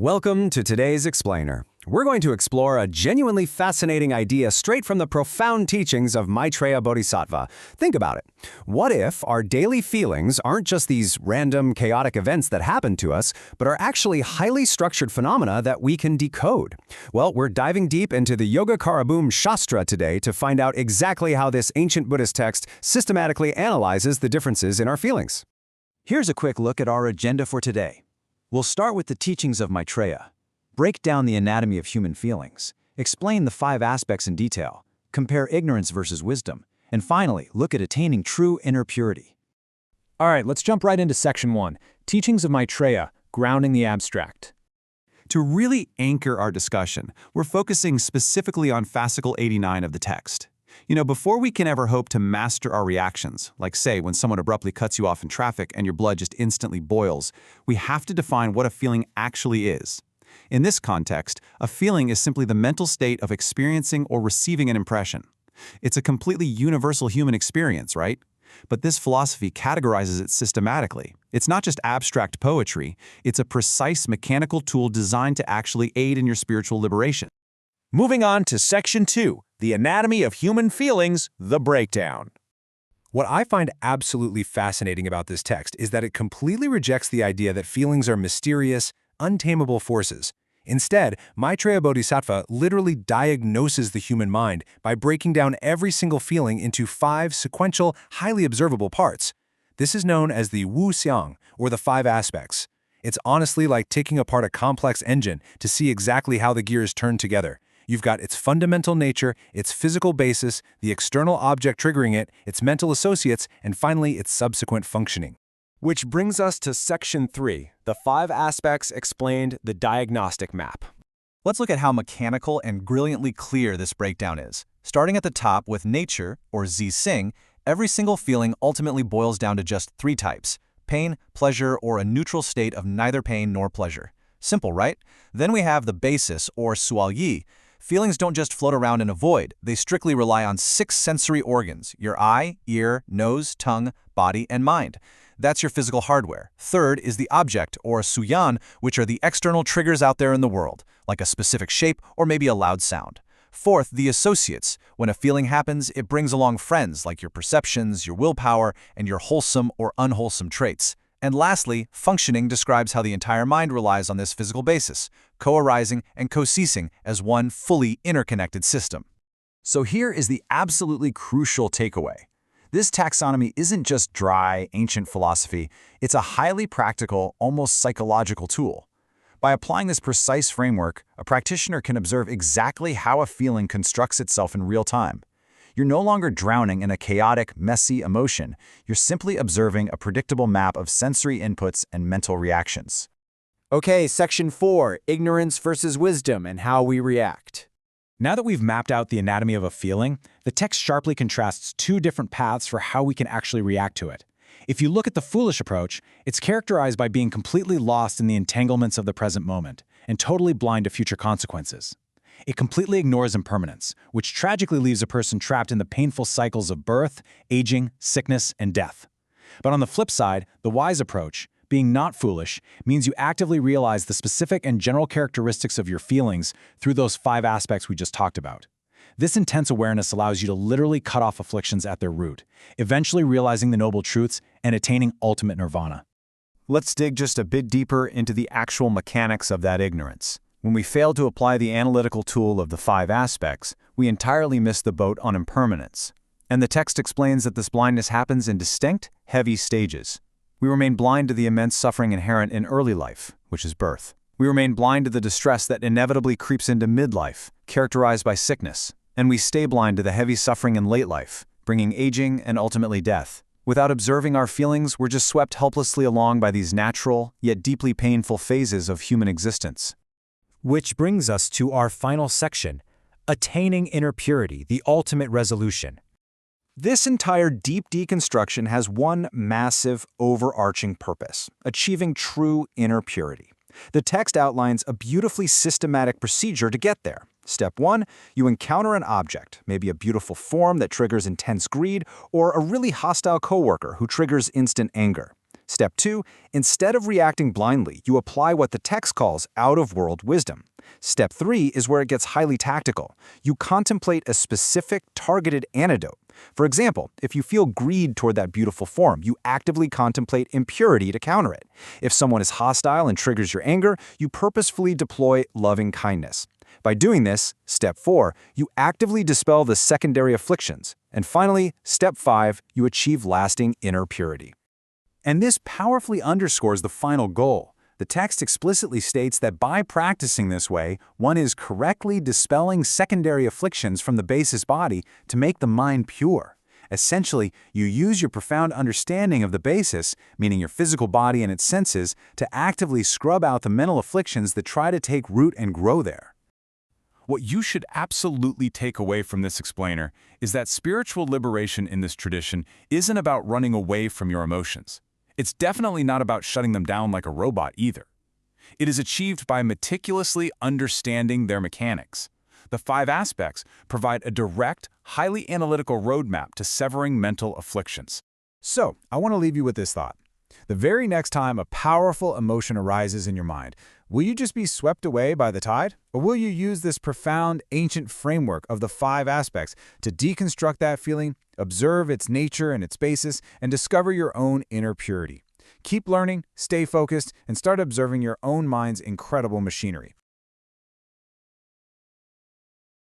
Welcome to today's Explainer. We're going to explore a genuinely fascinating idea straight from the profound teachings of Maitreya Bodhisattva. Think about it. What if our daily feelings aren't just these random, chaotic events that happen to us, but are actually highly structured phenomena that we can decode? Well, we're diving deep into the Yogacarabhumi Shastra today to find out exactly how this ancient Buddhist text systematically analyzes the differences in our feelings. Here's a quick look at our agenda for today. We'll start with the teachings of Maitreya, break down the anatomy of human feelings, explain the 5 aspects in detail, compare ignorance versus wisdom, and finally, look at attaining true inner purity. All right, let's jump right into Section 1, Teachings of Maitreya, Grounding the Abstract. To really anchor our discussion, we're focusing specifically on fascicle 89 of the text. Before we can ever hope to master our reactions, like say when someone abruptly cuts you off in traffic and your blood just instantly boils, we have to define what a feeling actually is. In this context, a feeling is simply the mental state of experiencing or receiving an impression. It's a completely universal human experience, right? But this philosophy categorizes it systematically. It's not just abstract poetry, it's a precise mechanical tool designed to actually aid in your spiritual liberation. Moving on to Section 2, The Anatomy of Human Feelings, The Breakdown. What I find absolutely fascinating about this text is that it completely rejects the idea that feelings are mysterious, untamable forces. Instead, Maitreya Bodhisattva literally diagnoses the human mind by breaking down every single feeling into 5 sequential, highly observable parts. This is known as the Wu Xiang, or the 5 aspects. It's honestly like taking apart a complex engine to see exactly how the gears turn together. You've got its fundamental nature, its physical basis, the external object triggering it, its mental associates, and finally its subsequent functioning. Which brings us to Section 3, the 5 aspects explained, the diagnostic map. Let's look at how mechanical and brilliantly clear this breakdown is. Starting at the top with nature, or Zixing, every single feeling ultimately boils down to just 3 types: pain, pleasure, or a neutral state of neither pain nor pleasure. Simple, right? Then we have the basis, or Suoyi. Feelings don't just float around in a void, they strictly rely on 6 sensory organs: your eye, ear, nose, tongue, body, and mind. That's your physical hardware. Third is the object, or Suyan, which are the external triggers out there in the world, like a specific shape or maybe a loud sound. Fourth, the associates. When a feeling happens, it brings along friends like your perceptions, your willpower, and your wholesome or unwholesome traits. And lastly, functioning describes how the entire mind relies on this physical basis, co-arising and co-ceasing as one fully interconnected system. So here is the absolutely crucial takeaway. This taxonomy isn't just dry, ancient philosophy, it's a highly practical, almost psychological tool. By applying this precise framework, a practitioner can observe exactly how a feeling constructs itself in real time. You're no longer drowning in a chaotic, messy emotion. You're simply observing a predictable map of sensory inputs and mental reactions. Okay, Section 4, Ignorance versus Wisdom and How We React. Now that we've mapped out the anatomy of a feeling, the text sharply contrasts 2 different paths for how we can actually react to it. If you look at the foolish approach, it's characterized by being completely lost in the entanglements of the present moment and totally blind to future consequences. It completely ignores impermanence, which tragically leaves a person trapped in the painful cycles of birth, aging, sickness, and death. But on the flip side, the wise approach, being not foolish, means you actively realize the specific and general characteristics of your feelings through those 5 aspects we just talked about. This intense awareness allows you to literally cut off afflictions at their root, eventually realizing the noble truths and attaining ultimate nirvana. Let's dig just a bit deeper into the actual mechanics of that ignorance. When we fail to apply the analytical tool of the 5 aspects, we entirely miss the boat on impermanence. And the text explains that this blindness happens in distinct, heavy stages. We remain blind to the immense suffering inherent in early life, which is birth. We remain blind to the distress that inevitably creeps into midlife, characterized by sickness. And we stay blind to the heavy suffering in late life, bringing aging and ultimately death. Without observing our feelings, we're just swept helplessly along by these natural, yet deeply painful phases of human existence. Which brings us to our final section, Attaining Inner Purity, the Ultimate Resolution. This entire deep deconstruction has one massive, overarching purpose: achieving true inner purity. The text outlines a beautifully systematic procedure to get there. Step 1, you encounter an object, maybe a beautiful form that triggers intense greed, or a really hostile coworker who triggers instant anger. Step 2, instead of reacting blindly, you apply what the text calls out-of-world wisdom. Step 3 is where it gets highly tactical. You contemplate a specific, targeted antidote. For example, if you feel greed toward that beautiful form, you actively contemplate impurity to counter it. If someone is hostile and triggers your anger, you purposefully deploy loving kindness. By doing this, Step 4, you actively dispel the secondary afflictions. And finally, Step 5, you achieve lasting inner purity. And this powerfully underscores the final goal. The text explicitly states that by practicing this way, one is correctly dispelling secondary afflictions from the basis body to make the mind pure. Essentially, you use your profound understanding of the basis, meaning your physical body and its senses, to actively scrub out the mental afflictions that try to take root and grow there. What you should absolutely take away from this explainer is that spiritual liberation in this tradition isn't about running away from your emotions. It's definitely not about shutting them down like a robot either. It is achieved by meticulously understanding their mechanics. The 5 aspects provide a direct, highly analytical roadmap to severing mental afflictions. So, I want to leave you with this thought. The very next time a powerful emotion arises in your mind, will you just be swept away by the tide? Or will you use this profound, ancient framework of the 5 aspects to deconstruct that feeling, observe its nature and its basis, and discover your own inner purity? Keep learning, stay focused, and start observing your own mind's incredible machinery.